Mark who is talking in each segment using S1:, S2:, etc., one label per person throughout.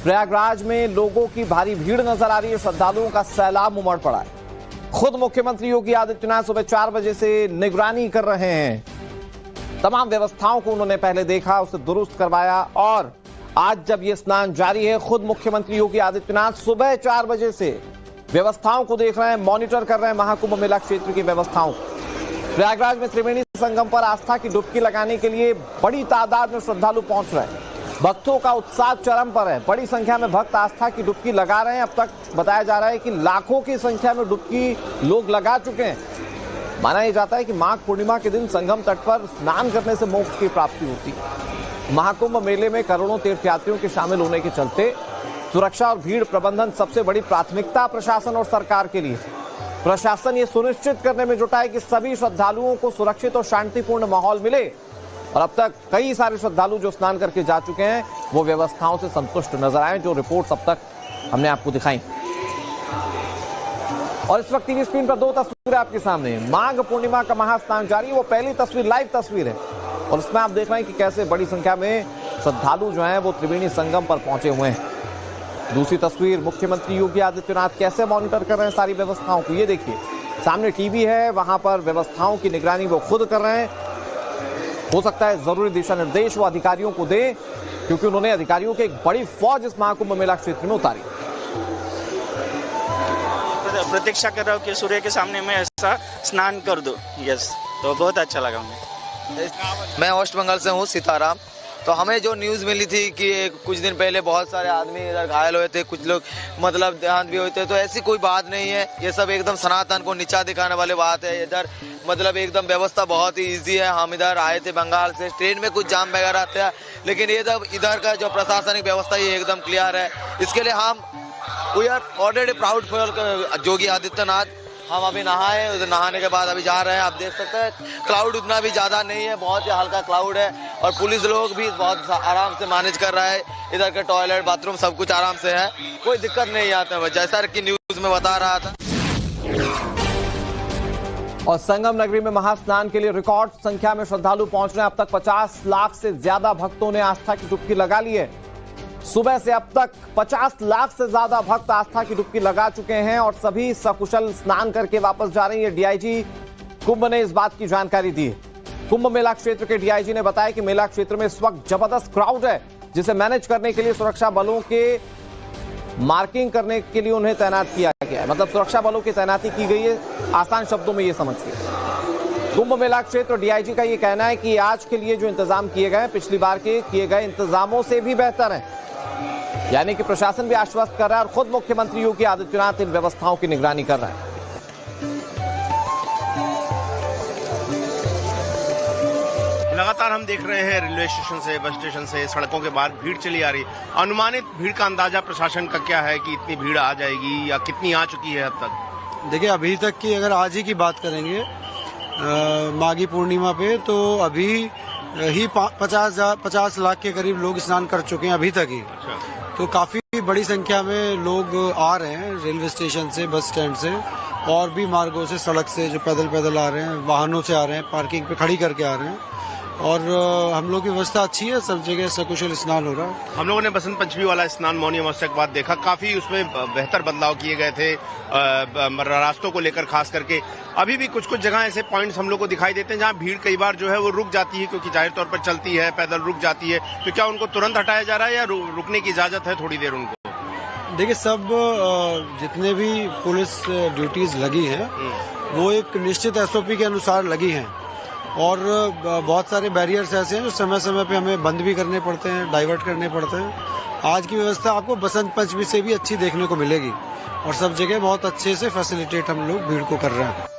S1: प्रयागराज में लोगों की भारी भीड़ नजर आ रही है, श्रद्धालुओं का सैलाब उमड़ पड़ा है। खुद मुख्यमंत्री योगी आदित्यनाथ सुबह 4 बजे से निगरानी कर रहे हैं। तमाम व्यवस्थाओं को उन्होंने पहले देखा, उसे दुरुस्त करवाया और आज जब ये स्नान जारी है, खुद मुख्यमंत्री योगी आदित्यनाथ सुबह 4 बजे से व्यवस्थाओं को देख रहे हैं, मॉनिटर कर रहे हैं महाकुंभ मेला क्षेत्र की व्यवस्थाओं। प्रयागराज में त्रिवेणी संगम पर आस्था की डुबकी लगाने के लिए बड़ी तादाद में श्रद्धालु पहुंच रहे हैं। भक्तों का उत्साह चरम पर है, बड़ी संख्या में भक्त आस्था की डुबकी लगा रहे हैं। अब तक बताया जा रहा है कि लाखों की संख्या में डुबकी लोग लगा चुके हैं। माना यह जाता है कि माघ पूर्णिमा के दिन संगम तट पर स्नान करने से मोक्ष की प्राप्ति होती है। महाकुंभ मेले में करोड़ों तीर्थयात्रियों के शामिल होने के चलते सुरक्षा और भीड़ प्रबंधन सबसे बड़ी प्राथमिकता प्रशासन और सरकार के लिए। प्रशासन ये सुनिश्चित करने में जुटा है कि सभी श्रद्धालुओं को सुरक्षित और शांतिपूर्ण माहौल मिले और अब तक कई सारे श्रद्धालु जो स्नान करके जा चुके हैं वो व्यवस्थाओं से संतुष्ट नजर आए, जो रिपोर्ट अब तक हमने आपको दिखाई। और इस वक्त टीवी स्क्रीन पर 2 तस्वीरें आपके सामने। माघ पूर्णिमा का महास्नान जारी, वो पहली तस्वीर लाइव तस्वीर है और इसमें आप देख रहे हैं कि कैसे बड़ी संख्या में श्रद्धालु जो हैं वो त्रिवेणी संगम पर पहुंचे हुए हैं। दूसरी तस्वीर मुख्यमंत्री योगी आदित्यनाथ कैसे मॉनिटर कर रहे हैं सारी व्यवस्थाओं को, ये देखिए। सामने टीवी है, वहां पर व्यवस्थाओं की निगरानी वो खुद कर रहे हैं। हो सकता है जरूरी दिशा निर्देश वो अधिकारियों को दें, क्योंकि उन्होंने अधिकारियों की एक बड़ी फौज इस महाकुंभ मेला क्षेत्र में उतारी।
S2: प्रतीक्षा कर रहा हूँ कि सूर्य के सामने मैं ऐसा स्नान कर दूं। यस, तो बहुत अच्छा लगा मुझे।
S3: मैं वेस्ट बंगाल से हूँ, सीताराम। तो हमें जो न्यूज़ मिली थी कि कुछ दिन पहले बहुत सारे आदमी इधर घायल हुए थे, कुछ लोग मतलब देहांत भी हुए थे, तो ऐसी कोई बात नहीं है। ये सब एकदम सनातन को नीचा दिखाने वाली बात है। इधर मतलब एकदम व्यवस्था बहुत ही इजी है। हम इधर आए थे बंगाल से, ट्रेन में कुछ जाम वगैरह था, लेकिन ये जब इधर का जो प्रशासनिक व्यवस्था ये एकदम क्लियर है। इसके लिए हम we are already proud for Yogi Adityanath. हम अभी नहाए, उधर नहाने के बाद अभी जा रहे हैं। आप देख सकते हैं क्लाउड उतना भी ज़्यादा नहीं है, बहुत ही हल्का क्लाउड है और पुलिस लोग भी बहुत आराम से मैनेज कर रहा है। इधर के टॉयलेट बाथरूम सब कुछ आराम से है, कोई दिक्कत नहीं आता है, जैसा कि न्यूज़ में बता रहा था।
S1: और संगम नगरी में महास्नान के लिए रिकॉर्ड संख्या में श्रद्धालु पहुंच रहे हैं। अब तक 50 लाख से ज्यादा भक्तों ने आस्था की डुबकी लगा ली है। सुबह से अब तक 50 लाख से ज्यादा भक्त आस्था की डुबकी लगा चुके हैं और सभी सकुशल स्नान करके वापस जा रहे हैं। डीआईजी कुंभ ने इस बात की जानकारी दी है। कुंभ मेला क्षेत्र के डीआईजी ने बताया कि मेला क्षेत्र में इस वक्त जबरदस्त क्राउड है, जिसे मैनेज करने के लिए सुरक्षा बलों के मार्किंग करने के लिए उन्हें तैनात किया गया है। मतलब सुरक्षा बलों की तैनाती की गई है, आसान शब्दों में ये समझिए। कुंभ मेला क्षेत्र डीआईजी का ये कहना है कि आज के लिए जो इंतजाम किए गए पिछली बार के किए गए इंतजामों से भी बेहतर है। यानी कि प्रशासन भी आश्वस्त कर रहा है और खुद मुख्यमंत्री योगी आदित्यनाथ इन व्यवस्थाओं की निगरानी कर रहा है।
S4: लगातार हम देख रहे हैं रेलवे स्टेशन से, बस स्टेशन से, सड़कों के बाहर भीड़ चली आ रही है। अनुमानित भीड़ का अंदाजा प्रशासन का क्या है कि इतनी भीड़ आ जाएगी या कितनी आ चुकी है अब तक?
S5: देखिए, अभी तक की अगर आज ही की बात करेंगे माघी पूर्णिमा पे, तो अभी ही 50 लाख के करीब लोग स्नान कर चुके हैं अभी तक ही।
S4: अच्छा।
S5: तो काफी बड़ी संख्या में लोग आ रहे हैं रेलवे स्टेशन से, बस स्टैंड से और भी मार्गों से, सड़क से, जो पैदल आ रहे हैं, वाहनों से आ रहे हैं, पार्किंग पे खड़ी करके आ रहे हैं। और हम लोग की व्यवस्था अच्छी है, सब जगह सकुशल स्नान हो रहा है।
S4: हम लोगों ने बसंत पंचमी वाला स्नान मौनी अमावस्या के बाद देखा, काफी उसमें बेहतर बदलाव किए गए थे रास्तों को लेकर, खास करके अभी भी कुछ जगह ऐसे पॉइंट्स हम लोग को दिखाई देते हैं जहां भीड़ कई बार जो है वो रुक जाती है, क्योंकि जाहिर तौर पर चलती है, पैदल रुक जाती है। तो क्या उनको तुरंत हटाया जा रहा है या रुकने की इजाजत है थोड़ी देर उनको?
S5: देखिए, सब जितने भी पुलिस ड्यूटीज लगी हैं वो एक निश्चित एसओपी के अनुसार लगी हैं और बहुत सारे बैरियर्स ऐसे हैं जो समय समय पे हमें बंद भी करने पड़ते हैं, डाइवर्ट करने पड़ते हैं। आज की व्यवस्था आपको बसंत पंचमी से भी अच्छी देखने को मिलेगी और सब जगह बहुत अच्छे से फैसिलिटेट हम लोग भीड़ को कर रहे हैं।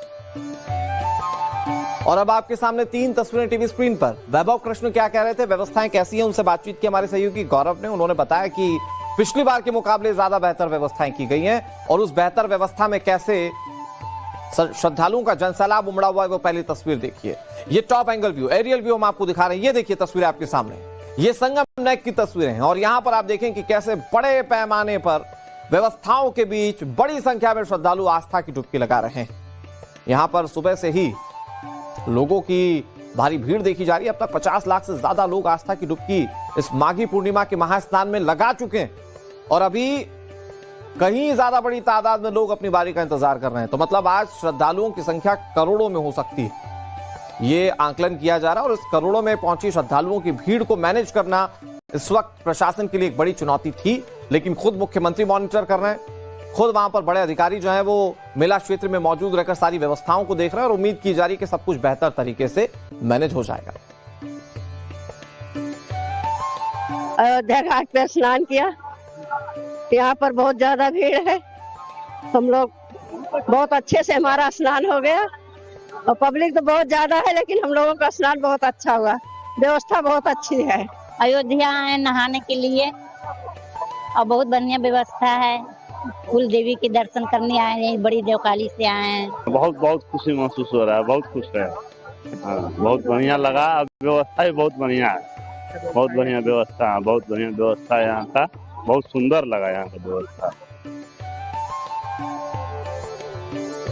S1: और अब आपके सामने 3 तस्वीरें टीवी स्क्रीन पर। वैभव कृष्ण क्या कह रहे थे, व्यवस्थाएं कैसी हैं, उनसे बातचीत की हमारे सहयोगी गौरव ने। उन्होंने बताया कि पिछली बार के मुकाबले ज्यादा बेहतर व्यवस्थाएं की गई हैं और उस बेहतर व्यवस्था में कैसे श्रद्धालुओं का जनसैलाब उमड़ा हुआ है वो पहली तस्वीर देखिए। ये top angle view, aerial view हम आपको दिखा रहे हैं। ये देखिए तस्वीर आपके सामने, ये संगम नेक की तस्वीरें हैं और यहां पर आप देखें कि कैसे बड़े पैमाने पर व्यवस्थाओं के बीच बड़ी संख्या में श्रद्धालु आस्था की डुबकी लगा रहे हैं। यहां पर सुबह से ही लोगों की भारी भीड़ देखी जा रही है। अब तक 50 लाख से ज्यादा लोग आस्था की डुबकी इस माघी पूर्णिमा के महास्नान में लगा चुके हैं। और अभी कहीं ज्यादा बड़ी तादाद में लोग अपनी बारी का इंतजार कर रहे हैं। तो मतलब आज श्रद्धालुओं की संख्या करोड़ों में हो सकती है, ये आंकलन किया जा रहा है। और इस करोड़ों में पहुंची श्रद्धालुओं की भीड़ को मैनेज करना इस वक्त प्रशासन के लिए एक बड़ी चुनौती थी, लेकिन खुद मुख्यमंत्री मॉनिटर कर रहे हैं। खुद वहां पर बड़े अधिकारी जो हैं वो मेला क्षेत्र में मौजूद रहकर सारी व्यवस्थाओं को देख रहे हैं और उम्मीद की जा रही है कि सब कुछ बेहतर तरीके से मैनेज हो जाएगा।
S6: अयोध्या घाट पे स्नान किया, यहाँ पर बहुत ज्यादा भीड़ है। हम लोग बहुत अच्छे से हमारा स्नान हो गया और पब्लिक तो बहुत ज्यादा है, लेकिन हम लोगों का स्नान बहुत अच्छा हुआ, व्यवस्था बहुत अच्छी है।
S7: अयोध्या आए नहाने के लिए और बहुत बढ़िया व्यवस्था है। कुल देवी के दर्शन करने आए हैं, बड़ी देवकाली से आए हैं।
S8: बहुत खुशी महसूस हो रहा है, बहुत खुश है। बहुत बढ़िया लगा, व्यवस्था भी बहुत बढ़िया है, बहुत बढ़िया व्यवस्था है, बहुत बढ़िया व्यवस्था है यहाँ का, बहुत सुंदर लगा यहाँ का व्यवस्था।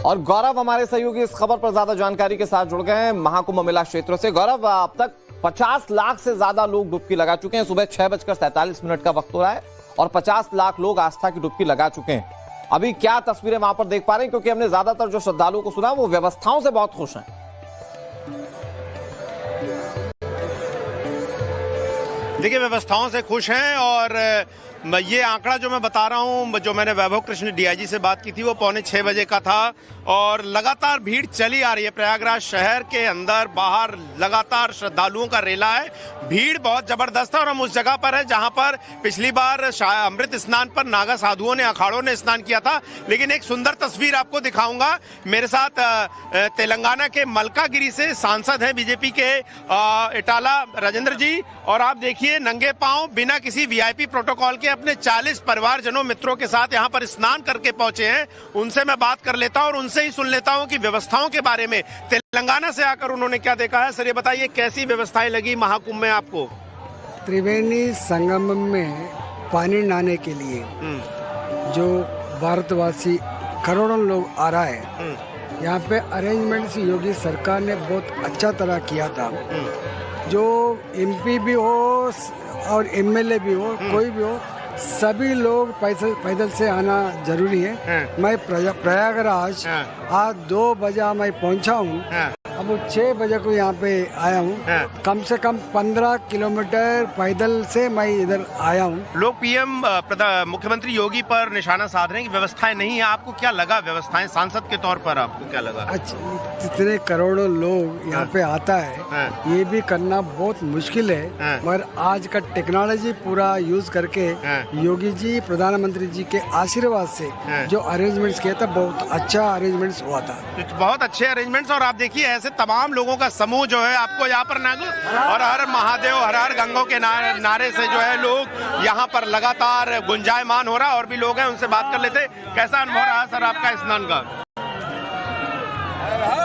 S1: और गौरव हमारे सहयोगी इस खबर पर ज्यादा जानकारी के साथ जुड़ गए हैं महाकुंभ मेला क्षेत्र से। गौरव, अब तक 50 लाख से ज्यादा लोग डुबकी लगा चुके हैं। सुबह 6:47 का वक्त हो रहा है और 50 लाख लोग आस्था की डुबकी लगा चुके हैं। अभी क्या तस्वीरें वहां पर देख पा रहे हैं, क्योंकि हमने ज्यादातर जो श्रद्धालुओं को सुना वो व्यवस्थाओं से बहुत खुश हैं।
S4: देखिए, व्यवस्थाओं से खुश हैं और ये आंकड़ा जो मैं बता रहा हूं, जो मैंने वैभव कृष्ण डीआईजी से बात की थी, वो 6:45 बजे का था और लगातार भीड़ चली आ रही है। प्रयागराज शहर के अंदर बाहर लगातार श्रद्धालुओं का रेला है, भीड़ बहुत जबरदस्त है। और हम उस जगह पर है जहां पर पिछली बार अमृत स्नान पर नागा साधुओं ने, अखाड़ों ने स्नान किया था। लेकिन एक सुंदर तस्वीर आपको दिखाऊंगा। मेरे साथ तेलंगाना के मलकागिरी से सांसद हैं बीजेपी के इटाला राजेंद्र जी, और आप देखिए नंगे पांव बिना किसी वीआईपी प्रोटोकॉल के अपने 40 परिवारजनों मित्रों के साथ यहां पर स्नान करके पहुंचे हैं। उनसे मैं बात कर लेता हूं और उनसे ही सुन लेता हूं कि व्यवस्थाओं के बारे में तेलंगाना से आकर उन्होंने क्या देखा है। सर, ये बताइए कैसी व्यवस्थाएं लगी महाकुंभ में आपको?
S9: त्रिवेणी संगम में पानी नहाने के लिए जो भारतवासी करोड़ों लोग आ रहा है, यहाँ पे अरेंजमेंट्स योगी सरकार ने बहुत अच्छा तरह किया था। जो एमपी भी हो और एमएलए भी हो, कोई भी हो, सभी लोग पैदल से आना जरूरी है। मैं प्रयागराज आज 2 बजे मैं पहुंचा हूँ, अब 6 बजे को यहाँ पे आया हूँ। कम से कम 15 किलोमीटर पैदल से मैं इधर आया हूँ।
S4: लोग पीएम मुख्यमंत्री योगी पर निशाना साध रहे हैं कि व्यवस्थाएं नहीं है। आपको क्या लगा व्यवस्थाएं, सांसद के तौर पर आपको क्या लगा?
S9: अच्छा, इतने करोड़ों लोग यहाँ पे आता है, ये भी करना बहुत मुश्किल है, मगर आज का टेक्नोलॉजी पूरा यूज करके योगी जी, प्रधानमंत्री जी के आशीर्वाद से जो अरेंजमेंट्स किया था, बहुत अच्छा अरेंजमेंट्स हुआ था।
S4: बहुत अच्छे अरेंजमेंट्स। और आप देखिए ऐसे तमाम लोगों का समूह जो है आपको यहाँ पर और हर महादेव हर हर गंगों के नारे से जो है लोग यहाँ पर लगातार गुंजायमान हो रहा है। और भी लोग हैं, उनसे बात कर लेते। कैसा अनुभव रहा सर आपका स्नान का?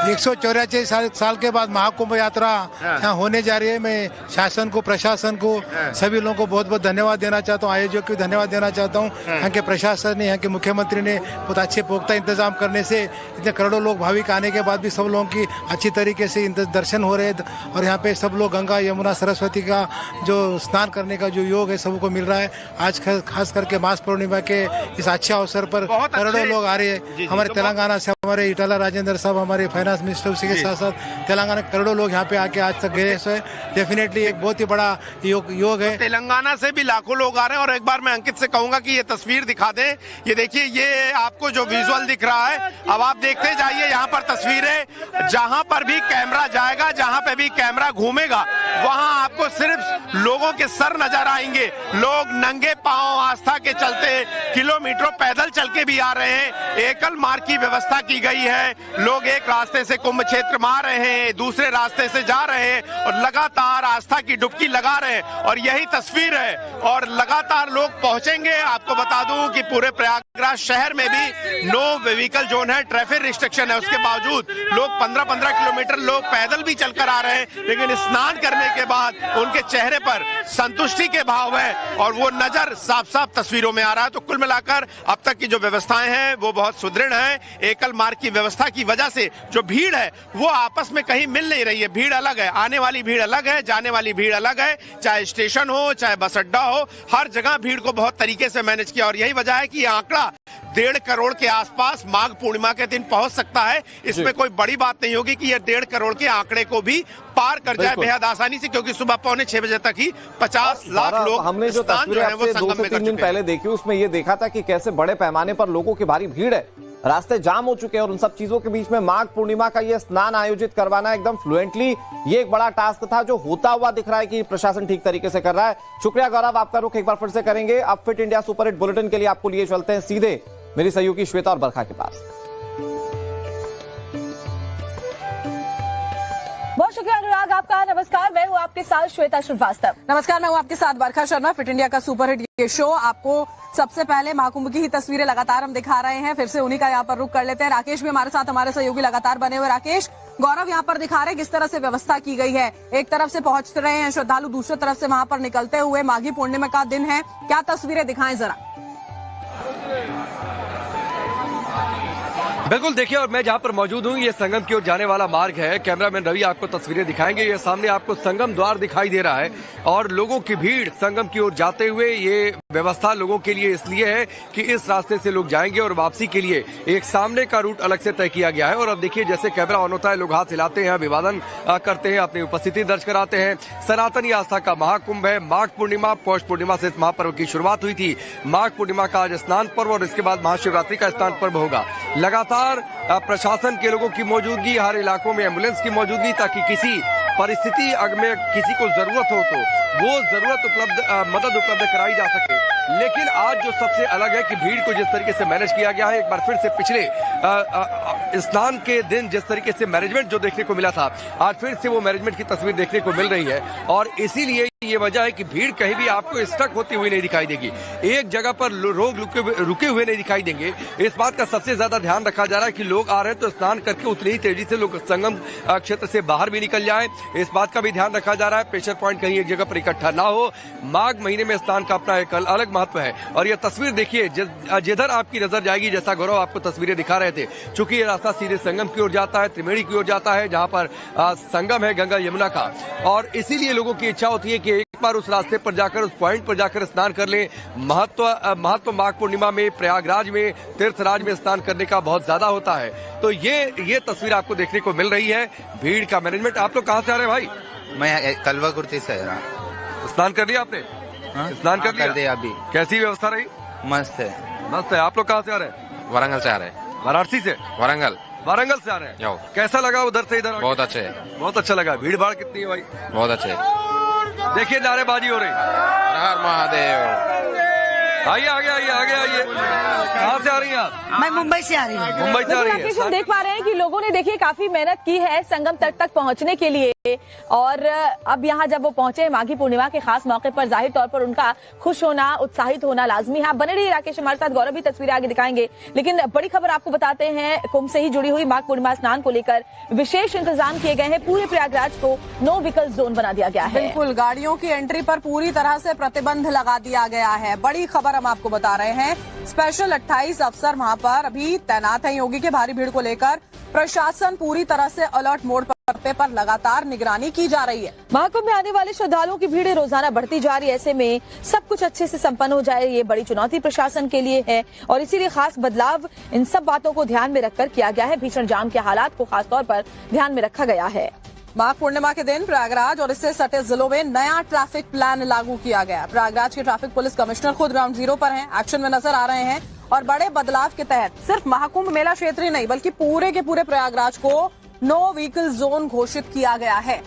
S10: 184 साल के बाद महाकुंभ यात्रा यहाँ होने जा रही है। मैं शासन को, प्रशासन को, सभी लोगों को बहुत बहुत धन्यवाद देना चाहता हूँ, आयोजक को धन्यवाद देना चाहता हूँ। यहाँ के प्रशासन ने, यहाँ के मुख्यमंत्री ने बहुत अच्छे पुख्ता इंतजाम करने से इतने करोड़ों लोग भाविक आने के बाद भी सब लोगों की अच्छी तरीके से दर्शन हो रहे हैं। और यहाँ पे सब लोग गंगा, यमुना, सरस्वती का जो स्नान करने का जो योग है सबको मिल रहा है। आज खास करके मास पूर्णिमा के इस अच्छे अवसर पर करोड़ों लोग आ रहे हैं। हमारे तेलंगाना से हमारे इटाला राजेंद्र साहब, हमारे फाइनेंस मिनिस्टर, उसी के साथ साथ तेलंगाना के करोड़ों लोग यहाँ पे आके आज तक गए हैं। डेफिनेटली एक बहुत ही बड़ा योग है।
S4: तेलंगाना से भी लाखों लोग आ रहे हैं। और एक बार मैं अंकित से कहूंगा कि ये तस्वीर दिखा दें। ये देखिए, ये आपको जो विजुअल दिख रहा है, अब आप देखते जाइए यहाँ पर तस्वीरें। जहां पर भी कैमरा जाएगा, जहां पे भी कैमरा घूमेगा, वहां आपको सिर्फ लोगों के सर नजर आएंगे। लोग नंगे पांव आस्था के चलते किलोमीटरों पैदल चल के भी आ रहे हैं। एकल मार्ग की व्यवस्था की गई है। लोग एक रास्ते से कुंभ क्षेत्र में आ रहे हैं, दूसरे रास्ते से जा रहे हैं और लगातार आस्था की डुबकी लगा रहे हैं। और यही तस्वीर है। और लगातार लोग पहुंचेंगे। आपको बता दूं कि पूरे प्रयागराज शहर में भी नो व्हीकल जोन है, ट्रैफिक रिस्ट्रिक्शन है। उसके बावजूद लोग 15-15 किलोमीटर लोग पैदल भी चलकर आ रहे हैं। लेकिन स्नान करने के बाद उनके चेहरे पर संतुष्टि के भाव है और वो नजर साफ साफ तस्वीरों में आ रहा है। तो कुल मिलाकर अब तक की जो व्यवस्थाएं हैं वो बहुत सुदृढ़ हैं। एकल मार्ग की व्यवस्था की वजह से जो भीड़ है वो आपस में कहीं मिल नहीं रही है। भीड़ अलग है, आने वाली भीड़ अलग है, जाने वाली भीड़ अलग है, चाहे स्टेशन हो चाहे बस अड्डा हो, हर जगह भीड़ को बहुत तरीके से मैनेज किया। और यही वजह है कि ये आंकड़ा 1.5 करोड़ के आसपास माघ पूर्णिमा के दिन पहुंच सकता है। इसमें कोई बड़ी बात नहीं होगी कि ये 1.5 करोड़ के आंकड़े को भी पार कर जाए बेहद आसानी से, क्योंकि सुबह 6:45 बजे तक ही 50 लाख लोग
S1: हमने जो तस्वीरें आपसे 2 से 3 दिन पहले देखी उसमें ये देखा था कि कैसे बड़े पैमाने पर लोगों की भारी भीड़ है, रास्ते जाम हो चुके हैं और उन सब चीजों के बीच में माघ पूर्णिमा का ये स्नान आयोजित करवाना एकदम फ्लुएंटली ये एक बड़ा टास्क था जो होता हुआ दिख रहा है कि प्रशासन ठीक तरीके से कर रहा है। शुक्रिया गौरव, आपका रुख एक बार फिर से करेंगे। अब fit India super hit bulletin के लिए आपको लिए चलते हैं सीधे मेरी सहयोगी श्वेता और बरखा के पास।
S11: बहुत शुक्रिया अनुराग आपका। नमस्कार, मैं हूं आपके साथ श्वेता श्रीवास्तव।
S12: नमस्कार, मैं हूं आपके साथ बरखा शर्मा। फिट इंडिया का सुपर हिट ये शो आपको सबसे पहले महाकुंभ की ही तस्वीरें लगातार हम दिखा रहे हैं। फिर से उन्हीं का यहाँ पर रुख कर लेते हैं। राकेश भी हमारे साथ, हमारे सहयोगी लगातार बने हुए। राकेश, गौरव यहाँ पर दिखा रहे किस तरह से व्यवस्था की गई है। एक तरफ से पहुंच रहे हैं श्रद्धालु, दूसरी तरफ से वहां पर निकलते हुए। माघी पूर्णिमा का दिन है, क्या तस्वीरें दिखाएं जरा।
S13: बिल्कुल, देखिए, और मैं जहां पर मौजूद हूं ये संगम की ओर जाने वाला मार्ग है। कैमरामैन रवि आपको तस्वीरें दिखाएंगे। ये सामने आपको संगम द्वार दिखाई दे रहा है और लोगों की भीड़ संगम की ओर जाते हुए। ये व्यवस्था लोगों के लिए इसलिए है कि इस रास्ते से लोग जाएंगे और वापसी के लिए एक सामने का रूट अलग से तय किया गया है। और अब देखिए, जैसे कैमरा ऑन होता है, लोग हाथ हिलाते हैं, अभिवादन करते हैं, अपनी उपस्थिति दर्ज कराते हैं। सनातनी आस्था का महाकुंभ है। माघ पूर्णिमा, पौष पूर्णिमा से इस महापर्व की शुरुआत हुई थी। माघ पूर्णिमा का आज स्नान पर्व और इसके बाद महाशिवरात्रि का स्नान पर्व होगा। लगातार प्रशासन के लोगों की मौजूदगी, हर इलाकों में एम्बुलेंस की मौजूदगी, ताकि किसी परिस्थिति में किसी को जरूरत हो तो वो जरूरत मदद उपलब्ध कराई जा सके। लेकिन आज जो सबसे अलग है कि भीड़ को जिस तरीके से मैनेज किया गया है, एक बार फिर से पिछले स्नान के दिन जिस तरीके से मैनेजमेंट जो देखने को मिला था, आज फिर से वो मैनेजमेंट की तस्वीर देखने को मिल रही है। और इसीलिए ये वजह है कि भीड़ कहीं भी आपको स्टक होती हुई नहीं दिखाई देगी, एक जगह पर लोग रुके हुए नहीं दिखाई देंगे। इस बात का सबसे ज्यादा ध्यान रखा जा रहा है कि लोग आ रहे हैं तो स्नान करके उतनी ही तेजी से लोग संगम क्षेत्र से बाहर भी निकल जाए। इस बात का भी ध्यान रखा जा रहा है प्रेशर पॉइंट कहीं एक जगह पर इकट्ठा ना हो। माघ महीने में स्नान का अपना एक अलग महत्व है। और यह तस्वीर देखिए, जिधर आपकी नजर जाएगी, जैसा गौरव आपको तस्वीरें दिखा रहे थे, चूंकि ये रास्ता सीधे संगम की ओर जाता है, त्रिवेणी की ओर जाता है, जहां पर संगम है गंगा यमुना का। और इसीलिए लोगों की इच्छा होती है कि एक बार उस रास्ते पर जाकर, उस पॉइंट पर जाकर स्नान कर लें। महत्व माघ पूर्णिमा में प्रयागराज में, तीर्थराज में स्नान करने का बहुत ज्यादा होता है। तो ये तस्वीर आपको देखने को मिल रही है। भीड़ का मैनेजमेंट। आप लोग कहाँ से आ रहे हैं भाई?
S14: मैं कलवा कुर्ती से आ रहा।
S13: स्नान कर लिया आपने? स्नान कर लिया अभी। कैसी व्यवस्था रही?
S14: मस्त है,
S13: मस्त है। आप लोग कहाँ से आ रहे हैं?
S14: वारंगल से आ रहे हैं।
S13: वाराणसी से?
S14: वारंगल
S13: से आ रहे हैं। कैसा लगा उधर से इधर?
S14: बहुत अच्छे है।
S13: बहुत अच्छा लगा। भीड़ भाड़ कितनी है भाई?
S14: बहुत अच्छे।
S13: देखिए नारेबाजी हो रही।
S14: हर महादेव।
S13: आइए कहाँ से आ रही हैं आप?
S11: मैं मुंबई से आ रही हूँ।
S13: मुंबई से आ रही है।
S11: हम देख पा रहे हैं कि लोगों ने देखिए काफी मेहनत की है संगम तट तक पहुँचने के लिए। और अब यहाँ जब वो पहुंचे माघी पूर्णिमा के खास मौके पर, जाहिर तौर पर उनका खुश होना, उत्साहित होना लाजमी है। बने रहिए राकेश हमारे साथ, गौरव भी तस्वीरें आगे दिखाएंगे। लेकिन बड़ी खबर आपको बताते हैं, कुंभ से ही जुड़ी हुई माघ पूर्णिमा स्नान को लेकर विशेष इंतजाम किए गए हैं। पूरे प्रयागराज को नो व्हीकल जोन बना दिया गया है।
S12: बिल्कुल, गाड़ियों की एंट्री पर पूरी तरह से प्रतिबंध लगा दिया गया है। बड़ी खबर हम आपको बता रहे हैं। स्पेशल 28 अफसर वहां पर अभी तैनात हैं। योगी के भारी भीड़ को लेकर प्रशासन पूरी तरह से अलर्ट मोड पर लगातार निगरानी की जा रही है।
S11: महाकुंभ में आने वाले श्रद्धालुओं की भीड़ रोजाना बढ़ती जा रही है। ऐसे में सब कुछ अच्छे से संपन्न हो जाए, ये बड़ी चुनौती प्रशासन के लिए है। और इसीलिए खास बदलाव इन सब बातों को ध्यान में रखकर किया गया है। भीषण जाम के हालात को खास तौर पर ध्यान में रखा गया है।
S12: माघ पूर्णिमा के दिन प्रयागराज और इससे सटे जिलों में नया ट्रैफिक प्लान लागू किया गया। प्रयागराज के ट्रैफिक पुलिस कमिश्नर खुद ग्राउंड जीरो पर हैं, एक्शन में नजर आ रहे हैं। और बड़े बदलाव के तहत सिर्फ महाकुंभ मेला क्षेत्र ही नहीं, बल्कि पूरे के पूरे प्रयागराज को नो व्हीकल जोन घोषित किया गया है।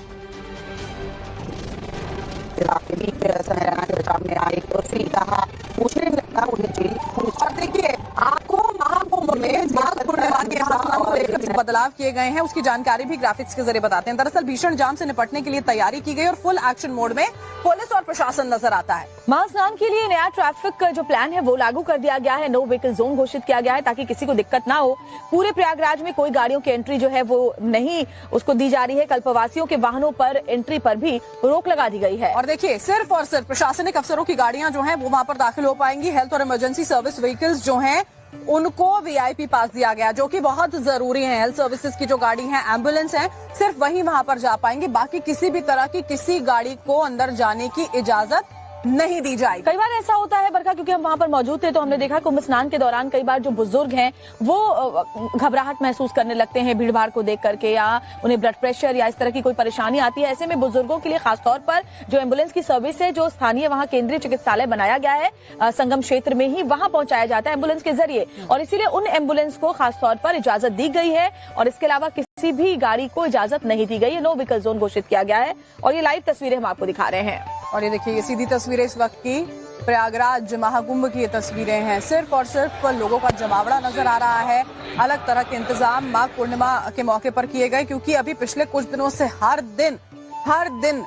S12: और देखिए, आपको महाकुंभ में माघ पूर्णिमा के बदलाव किए गए हैं, उसकी जानकारी भी ग्राफिक्स के जरिए बताते हैं। दरअसल भीषण जाम से निपटने के लिए तैयारी की गई और फुल एक्शन मोड में पुलिस और प्रशासन नजर आता है।
S11: महास्नान के लिए नया ट्रैफिक जो प्लान है वो लागू कर दिया गया है। नो व्हीकल जोन घोषित किया गया है ताकि किसी को दिक्कत ना हो। पूरे प्रयागराज में कोई गाड़ियों की एंट्री जो है वो नहीं उसको दी जा रही है। कल्पवासियों के वाहनों पर एंट्री पर भी रोक लगा दी गई है।
S12: और देखिए, सिर्फ और सिर्फ प्रशासनिक अफसरों की गाड़ियां जो हैं वो वहां पर दाखिल हो पाएंगी। हेल्थ और इमरजेंसी सर्विस व्हीकल्स जो हैं उनको वीआईपी पास दिया गया, जो कि बहुत जरूरी है। हेल्थ सर्विसेज की जो गाड़ी है, एम्बुलेंस है, सिर्फ वही वहां पर जा पाएंगे, बाकी किसी भी तरह की किसी गाड़ी को अंदर जाने की इजाजत नहीं दी जाएगी।
S11: कई बार ऐसा होता है बरखा, क्योंकि हम वहां पर मौजूद थे तो हमने देखा कुंभ स्नान के दौरान कई बार जो बुजुर्ग हैं वो घबराहट महसूस करने लगते हैं भीड़ भाड़ को देख करके, या उन्हें ब्लड प्रेशर या इस तरह की कोई परेशानी आती है। ऐसे में बुजुर्गों के लिए खासतौर पर जो एम्बुलेंस की सर्विस है, जो स्थानीय वहां केंद्रीय चिकित्सालय बनाया गया है संगम क्षेत्र में ही, वहां पहुंचाया जाता है एम्बुलेंस के जरिए, और इसीलिए उन एम्बुलेंस को खासतौर पर इजाजत दी गई है और इसके अलावा किसी भी गाड़ी को इजाजत नहीं दी गई है। नो व्हीकल जोन घोषित किया गया है और ये लाइव तस्वीरें हम आपको दिखा रहे हैं।
S12: और ये देखिए, ये सीधी तस्वीरें इस वक्त की प्रयागराज महाकुंभ की ये तस्वीरें हैं। सिर्फ और सिर्फ लोगों का जमावड़ा नजर आ रहा है। अलग तरह के इंतजाम माघ पूर्णिमा के मौके पर किए गए, क्योंकि अभी पिछले कुछ दिनों से हर दिन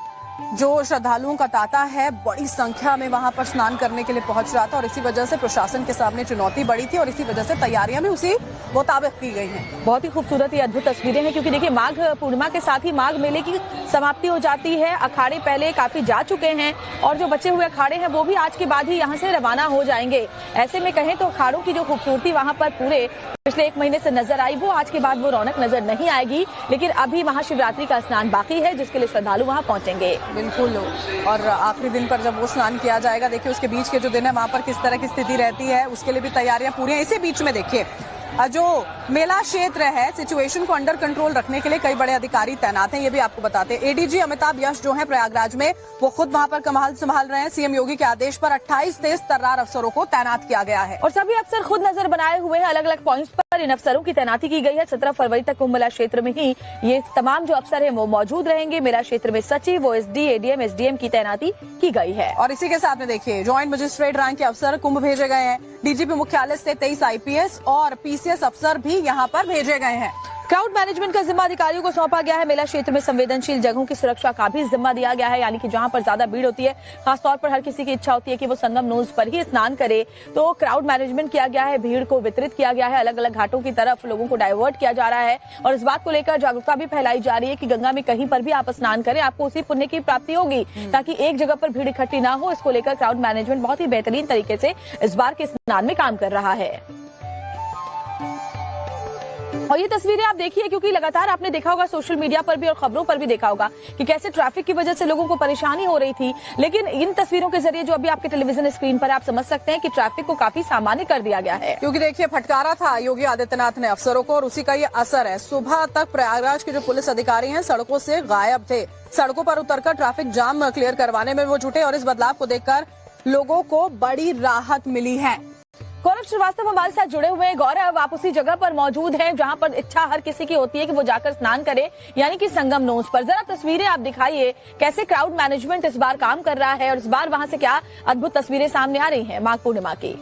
S12: जो श्रद्धालुओं का तांता है बड़ी संख्या में वहां पर स्नान करने के लिए पहुंच रहा था, और इसी वजह से प्रशासन के सामने चुनौती बड़ी थी और इसी वजह से तैयारियां भी उसी मुताबिक की गई हैं।
S11: बहुत ही खूबसूरत ये अद्भुत तस्वीरें हैं, क्योंकि देखिए माघ पूर्णिमा के साथ ही माघ मेले की समाप्ति हो जाती है। अखाड़े पहले काफी जा चुके हैं और जो बचे हुए अखाड़े हैं वो भी आज के बाद ही यहाँ से रवाना हो जाएंगे। ऐसे में कहें तो अखाड़ों की जो खूबसूरती वहां पर पूरे पिछले 1 महीने से नजर आई, वो आज के बाद वो रौनक नजर नहीं आएगी। लेकिन अभी महाशिवरात्रि का स्नान बाकी है, जिसके लिए श्रद्धालु वहां पहुंचेंगे।
S12: बिल्कुल, और आखिरी दिन पर जब वो स्नान किया जाएगा, देखिए उसके बीच के जो दिन है वहां पर किस तरह की स्थिति रहती है, उसके लिए भी तैयारियां पूरी हैं। इसी बीच में देखिए जो मेला क्षेत्र है, सिचुएशन को अंडर कंट्रोल रखने के लिए कई बड़े अधिकारी तैनात हैं, ये भी आपको बताते हैं। एडीजी अमिताभ यश जो है प्रयागराज में, वो खुद वहां पर कमान संभाल रहे हैं। सीएम योगी के आदेश पर 28 तेज तर्रार अफसरों को तैनात किया गया है
S11: और सभी अफसर खुद नजर बनाए हुए हैं। अलग अलग पॉइंट्स पर इन अफसरों की तैनाती की गई है। 17 फरवरी तक कुंभ मेला क्षेत्र में ही ये तमाम जो अफसर है वो मौजूद रहेंगे। मेला क्षेत्र में सचिव, ओएसडी, एडीएम, एसडीएम की तैनाती की गई है।
S12: और इसी के साथ में देखिए ज्वाइंट मजिस्ट्रेट रैंक के अफसर कुंभ भेजे गए हैं। डीजीपी मुख्यालय से 23 आईपीएस और पीसीएस अफसर भी यहाँ पर भेजे गए हैं।
S11: क्राउड मैनेजमेंट का जिम्मा अधिकारियों को सौंपा गया है। मेला क्षेत्र में संवेदनशील जगहों की सुरक्षा का भी जिम्मा दिया गया है, यानी कि जहां पर ज्यादा भीड़ होती है, खासतौर पर हर किसी की इच्छा होती है कि वो संगम नोज पर ही स्नान करे, तो क्राउड मैनेजमेंट किया गया है। भीड़ को वितरित किया गया है, अलग अलग घाटों की तरफ लोगों को डाइवर्ट किया जा रहा है और इस बात को लेकर जागरूकता भी फैलाई जा रही है कि गंगा में कहीं पर भी आप स्नान करें, आपको उसी पुण्य की प्राप्ति होगी, ताकि एक जगह पर भीड़ इकट्ठी ना हो। इसको लेकर क्राउड मैनेजमेंट बहुत ही बेहतरीन तरीके से इस बार के स्नान में काम कर रहा है। और ये तस्वीरें आप देखिए, क्योंकि लगातार आपने देखा होगा सोशल मीडिया पर भी और खबरों पर भी देखा होगा कि कैसे ट्रैफिक की वजह से लोगों को परेशानी हो रही थी, लेकिन इन तस्वीरों के जरिए जो अभी आपके टेलीविजन स्क्रीन पर आप समझ सकते हैं कि ट्रैफिक को काफी सामान्य कर दिया गया है।
S12: क्योंकि देखिए फटकारा था योगी आदित्यनाथ ने अफसरों को और उसी का ये असर है। सुबह तक प्रयागराज के जो पुलिस अधिकारी हैं सड़कों से गायब थे, सड़कों पर उतरकर ट्रैफिक जाम क्लियर करवाने में वो जुटे और इस बदलाव को देखकर लोगों को बड़ी राहत मिली है।
S11: गौरव श्रीवास्तव हमारे साथ जुड़े हुए हैं। गौरव, आप उसी जगह पर मौजूद हैं जहां पर इच्छा हर किसी की होती है कि वो जाकर स्नान करे, यानी कि संगम नोज पर। जरा तस्वीरें आप दिखाइए, कैसे क्राउड मैनेजमेंट इस बार काम कर रहा है और इस बार वहां से क्या अद्भुत तस्वीरें सामने आ रही हैं माघ पूर्णिमा की।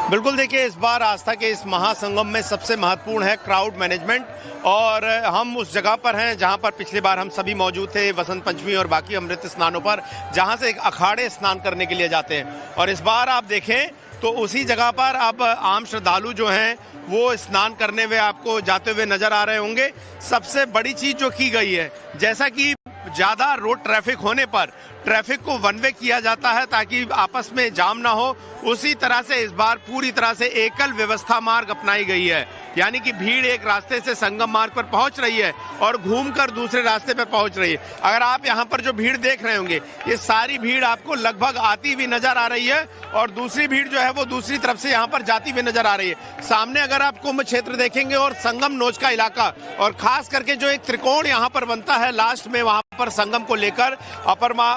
S4: बिल्कुल, देखिए इस बार आस्था के इस महासंगम में सबसे महत्वपूर्ण है क्राउड मैनेजमेंट, और हम उस जगह पर हैं जहां पर पिछली बार हम सभी मौजूद थे वसंत पंचमी और बाकी अमृत स्नानों पर, जहां से एक अखाड़े स्नान करने के लिए जाते हैं। और इस बार आप देखें तो उसी जगह पर अब आम श्रद्धालु जो हैं वो स्नान करने हुए आपको जाते हुए नजर आ रहे होंगे। सबसे बड़ी चीज जो की गई है, जैसा कि ज्यादा रोड ट्रैफिक होने पर ट्रैफिक को वन वे किया जाता है ताकि आपस में जाम ना हो, उसी तरह से इस बार पूरी तरह से एकल व्यवस्था मार्ग अपनाई गई है, यानी कि भीड़ एक रास्ते से संगम मार्ग पर पहुंच रही है और घूमकर दूसरे रास्ते पर पहुंच रही है। अगर आप यहां पर जो भीड़ देख रहे होंगे, ये सारी भीड़ आपको लगभग आती हुई नजर आ रही है और दूसरी भीड़ जो है वो दूसरी तरफ से यहां पर जाती हुई नजर आ रही है। सामने अगर आप कुंभ क्षेत्र देखेंगे और संगम नोज का इलाका, और खास करके जो एक त्रिकोण यहाँ पर बनता है लास्ट में, वहां पर संगम को लेकर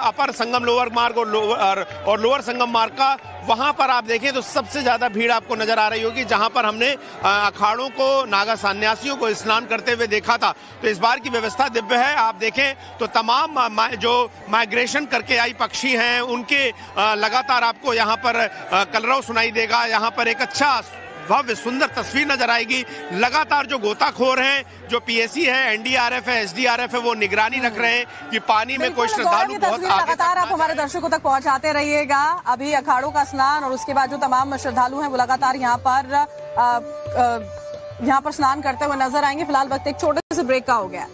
S4: अपर संगम लोअर मार्ग और लोअर संगम मार्ग का, वहां पर आप देखें तो सबसे ज्यादा भीड़ आपको नजर आ रही होगी, जहां पर हमने अखाड़ों को, नागा सन्यासियों को स्नान करते हुए देखा था। तो इस बार की व्यवस्था दिव्य है। आप देखें तो तमाम जो माइग्रेशन करके आई पक्षी हैं उनके लगातार आपको यहाँ पर कलरव सुनाई देगा। यहाँ पर एक अच्छा भव्य सुंदर तस्वीर नजर आएगी। लगातार जो गोताखोर हैं, जो पीएसी है, एनडीआरएफ है, एसडीआरएफ है, वो निगरानी रख रहे हैं कि पानी में कोई श्रद्धालु बहुत आगे।
S12: लगातार आप हमारे दर्शकों तक पहुंचाते रहिएगा। अभी अखाड़ों का स्नान और उसके बाद जो तमाम श्रद्धालु हैं वो लगातार यहाँ पर स्नान करते हुए नजर आएंगे। फिलहाल वक्त एक छोटे से ब्रेक का हो गया।